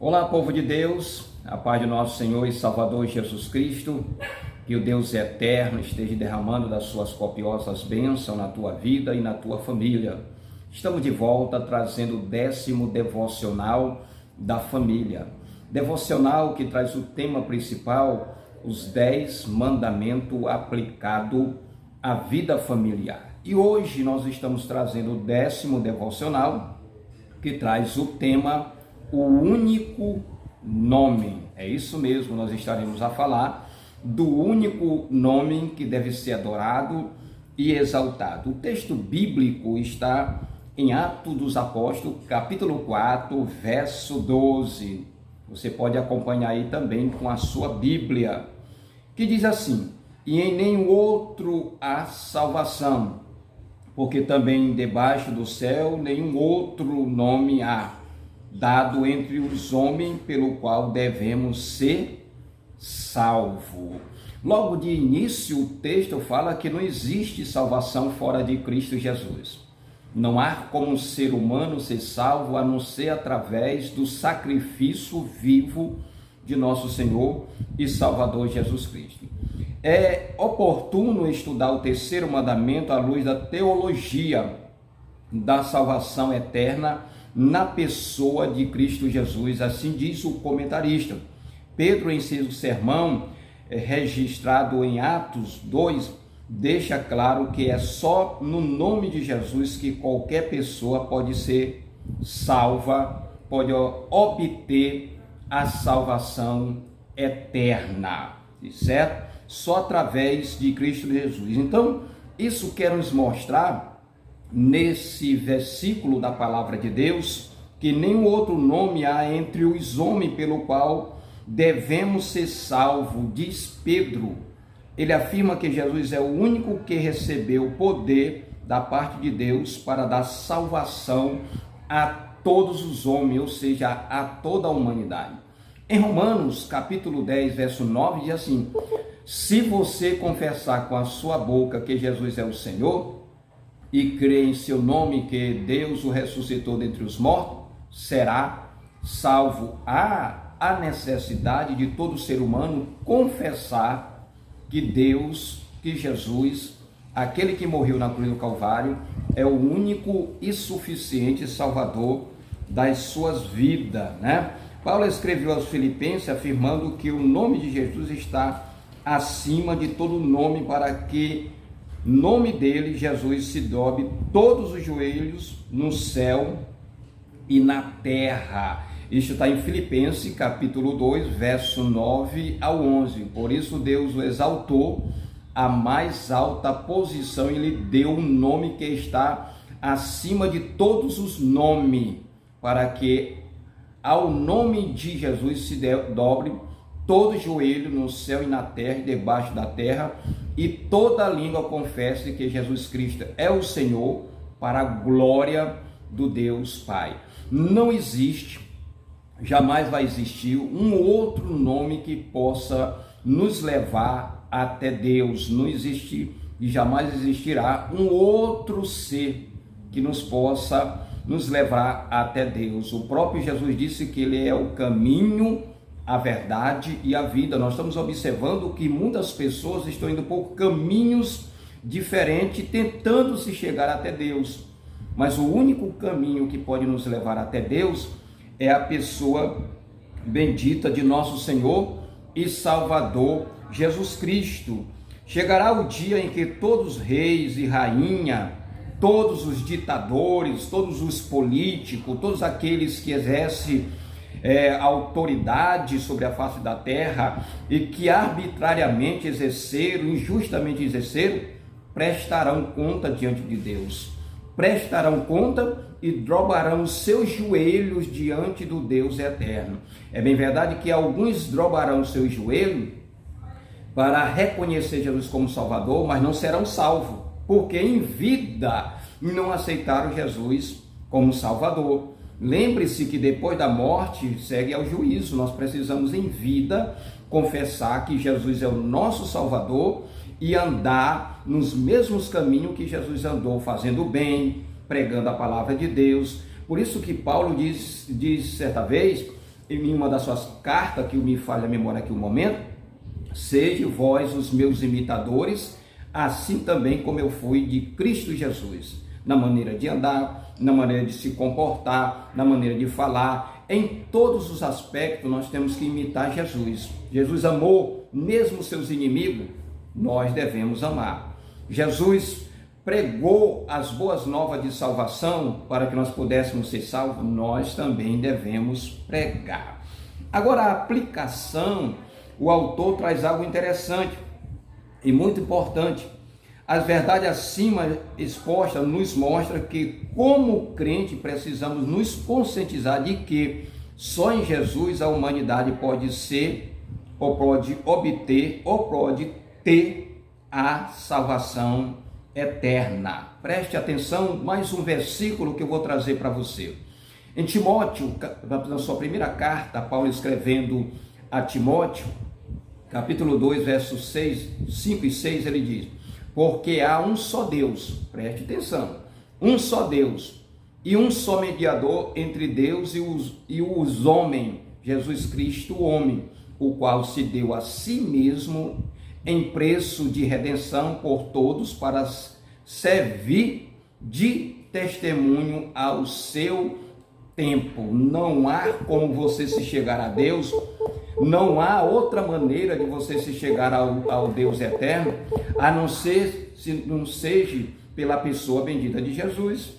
Olá, povo de Deus, a paz de nosso Senhor e Salvador Jesus Cristo, que o Deus eterno esteja derramando das suas copiosas bênçãos na tua vida e na tua família. Estamos de volta trazendo o 10º devocional da família. Devocional que traz o tema principal, os 10 mandamentos aplicados à vida familiar. E hoje nós estamos trazendo o 10º devocional que traz o tema o único nome. É isso mesmo, nós estaremos a falar do único nome que deve ser adorado e exaltado. O texto bíblico está em Atos dos Apóstolos, capítulo 4, verso 12. Você pode acompanhar aí também com a sua Bíblia, que diz assim: e em nenhum outro há salvação, porque também debaixo do céu nenhum outro nome há dado entre os homens pelo qual devemos ser salvos. Logo de início o texto fala que não existe salvação fora de Cristo Jesus. Não há como um ser humano ser salvo a não ser através do sacrifício vivo de nosso Senhor e Salvador Jesus Cristo. É oportuno estudar o terceiro mandamento à luz da teologia da salvação eterna na pessoa de Cristo Jesus, assim diz o comentarista. Pedro, em seu sermão, registrado em Atos 2, deixa claro que é só no nome de Jesus que qualquer pessoa pode ser salva, pode obter a salvação eterna, certo? Só através de Cristo Jesus. Então, isso quer nos mostrar nesse versículo da palavra de Deus, que nenhum outro nome há entre os homens pelo qual devemos ser salvos, diz Pedro. Ele afirma que Jesus é o único que recebeu o poder da parte de Deus para dar salvação a todos os homens, ou seja, a toda a humanidade. Em Romanos, capítulo 10, verso 9, diz assim: se você confessar com a sua boca que Jesus é o Senhor, e crê em seu nome que Deus o ressuscitou dentre os mortos, será salvo. Há a necessidade de todo ser humano confessar que Deus, que Jesus, aquele que morreu na cruz do Calvário, é o único e suficiente Salvador das suas vidas, né? Paulo escreveu aos Filipenses afirmando que o nome de Jesus está acima de todo nome, para que nome dele, Jesus, se dobre todos os joelhos no céu e na terra. Isto está em Filipenses, capítulo 2, verso 9 ao 11. Por isso Deus o exaltou à mais alta posição e lhe deu um nome que está acima de todos os nomes, para que ao nome de Jesus se dobre todo joelho no céu e na terra e debaixo da terra, e toda língua confesse que Jesus Cristo é o Senhor, para a glória do Deus Pai. Não existe, jamais vai existir um outro nome que possa nos levar até Deus. Não existe e jamais existirá um outro ser que nos possa nos levar até Deus. O próprio Jesus disse que ele é o caminho, a verdade e a vida. Nós estamos observando que muitas pessoas estão indo por caminhos diferentes, tentando se chegar até Deus. Mas o único caminho que pode nos levar até Deus é a pessoa bendita de nosso Senhor e Salvador Jesus Cristo. Chegará o dia em que todos os reis e rainha, todos os ditadores, todos os políticos, todos aqueles que exercem autoridade sobre a face da terra e que arbitrariamente exerceram, injustamente exerceram, prestarão conta diante de Deus. Prestarão conta e dobrarão os seus joelhos diante do Deus eterno. É bem verdade que alguns dobrarão os seus joelhos para reconhecer Jesus como Salvador, mas não serão salvos, porque em vida não aceitaram Jesus como Salvador. Lembre-se que depois da morte segue ao juízo. Nós precisamos em vida confessar que Jesus é o nosso Salvador e andar nos mesmos caminhos que Jesus andou, fazendo o bem, pregando a palavra de Deus. Por isso que Paulo diz certa vez em uma das suas cartas, que me falha a memória aqui um momento, sede vós os meus imitadores, assim também como eu fui de Cristo Jesus, na maneira de andar, na maneira de se comportar, na maneira de falar, em todos os aspectos nós temos que imitar Jesus. Jesus amou mesmo seus inimigos, nós devemos amar. Jesus pregou as boas novas de salvação para que nós pudéssemos ser salvos, nós também devemos pregar. Agora, a aplicação, o autor traz algo interessante e muito importante. As verdades acima expostas nos mostram que, como crente, precisamos nos conscientizar de que só em Jesus a humanidade pode ser, ou pode obter, ou pode ter a salvação eterna. Preste atenção, mais um versículo que eu vou trazer para você. Em Timóteo, na sua primeira carta, Paulo escrevendo a Timóteo, capítulo 2, versos 5 e 6, ele diz: porque há um só Deus, preste atenção, um só Deus e um só mediador entre Deus e os homens, Jesus Cristo, o homem, o qual se deu a si mesmo em preço de redenção por todos, para servir de testemunho ao seu tempo. Não há como você se chegar a Deus, não há outra maneira de você se chegar ao Deus eterno, a não ser, se não seja pela pessoa bendita de Jesus.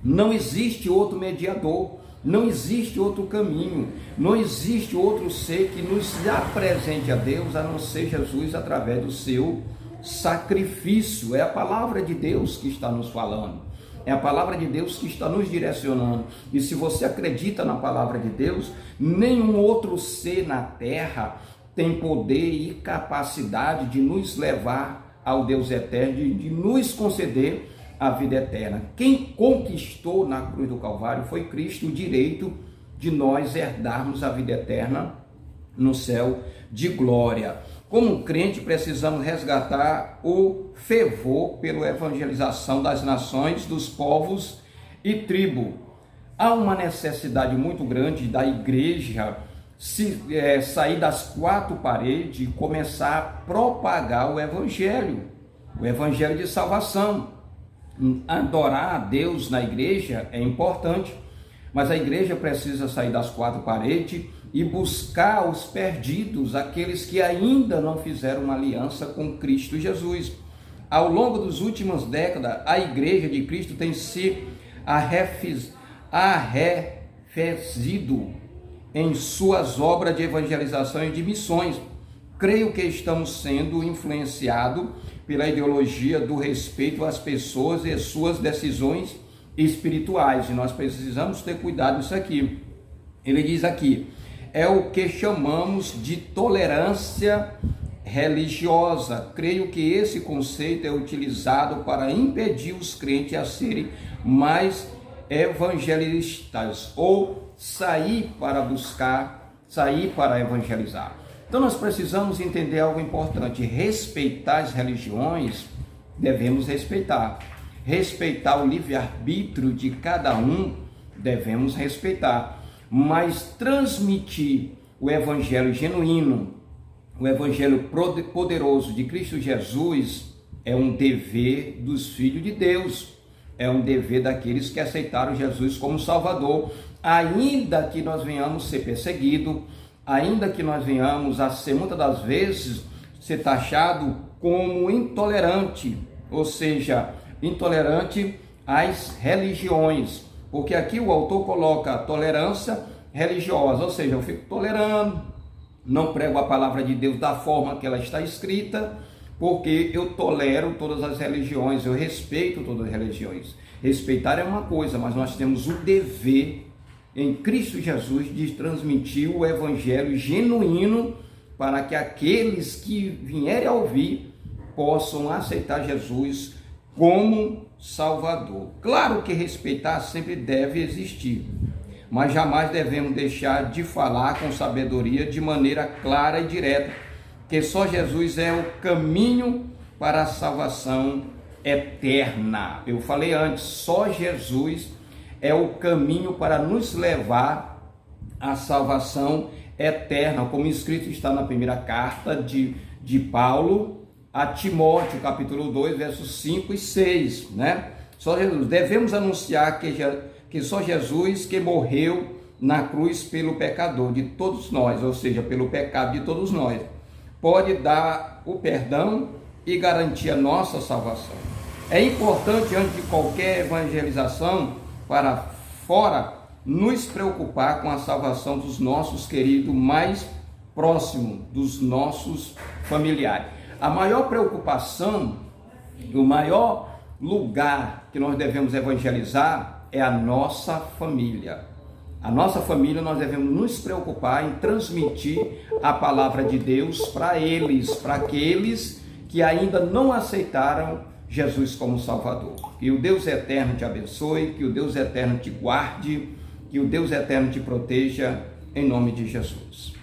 Não existe outro mediador, não existe outro caminho, não existe outro ser que nos apresente a Deus, a não ser Jesus através do seu sacrifício. É a palavra de Deus que está nos falando, é a palavra de Deus que está nos direcionando. E se você acredita na palavra de Deus, nenhum outro ser na terra tem poder e capacidade de nos levar ao Deus eterno, de nos conceder a vida eterna. Quem conquistou na cruz do Calvário foi Cristo, o direito de nós herdarmos a vida eterna no céu de glória. Como crente, precisamos resgatar o fervor pela evangelização das nações, dos povos e tribo. Há uma necessidade muito grande da igreja sair das quatro paredes e começar a propagar o evangelho de salvação. Adorar a Deus na igreja é importante, mas a igreja precisa sair das quatro paredes e buscar os perdidos, aqueles que ainda não fizeram uma aliança com Cristo Jesus. Ao longo das últimas décadas, a igreja de Cristo tem se arrefecido em suas obras de evangelização e de missões. Creio que estamos sendo influenciados pela ideologia do respeito às pessoas e às suas decisões espirituais, e nós precisamos ter cuidado nisso aqui. Ele diz aqui: é o que chamamos de tolerância religiosa. Creio que esse conceito é utilizado para impedir os crentes a serem mais evangelistas ou sair para evangelizar. Então nós precisamos entender algo importante: respeitar as religiões, devemos respeitar. Respeitar o livre-arbítrio de cada um, devemos respeitar. Mas transmitir o evangelho genuíno, o evangelho poderoso de Cristo Jesus, é um dever dos filhos de Deus, é um dever daqueles que aceitaram Jesus como Salvador, ainda que nós venhamos ser perseguidos, ainda que nós venhamos a ser, muitas das vezes, ser taxado como intolerante, ou seja, intolerante às religiões, porque aqui o autor coloca a tolerância religiosa, ou seja, eu fico tolerando, não prego a palavra de Deus da forma que ela está escrita, porque eu tolero todas as religiões, eu respeito todas as religiões. Respeitar é uma coisa, mas nós temos o dever em Cristo Jesus de transmitir o evangelho genuíno para que aqueles que vierem a ouvir possam aceitar Jesus como Salvador. Claro que respeitar sempre deve existir, mas jamais devemos deixar de falar com sabedoria, de maneira clara e direta, que só Jesus é o caminho para a salvação eterna. Eu falei antes, só Jesus é o caminho para nos levar a salvação eterna, como escrito está na primeira carta de Paulo a Timóteo, capítulo 2, versos 5 e 6, né? Só Jesus. Devemos anunciar que só Jesus que morreu na cruz pelo pecador de todos nós, ou seja, pelo pecado de todos nós, pode dar o perdão e garantir a nossa salvação. É importante, antes de qualquer evangelização para fora, nos preocupar com a salvação dos nossos queridos mais próximos, dos nossos familiares. A maior preocupação, o maior lugar que nós devemos evangelizar é a nossa família. A nossa família, nós devemos nos preocupar em transmitir a palavra de Deus para eles, para aqueles que ainda não aceitaram Jesus como Salvador. Que o Deus eterno te abençoe, que o Deus eterno te guarde, que o Deus eterno te proteja, em nome de Jesus.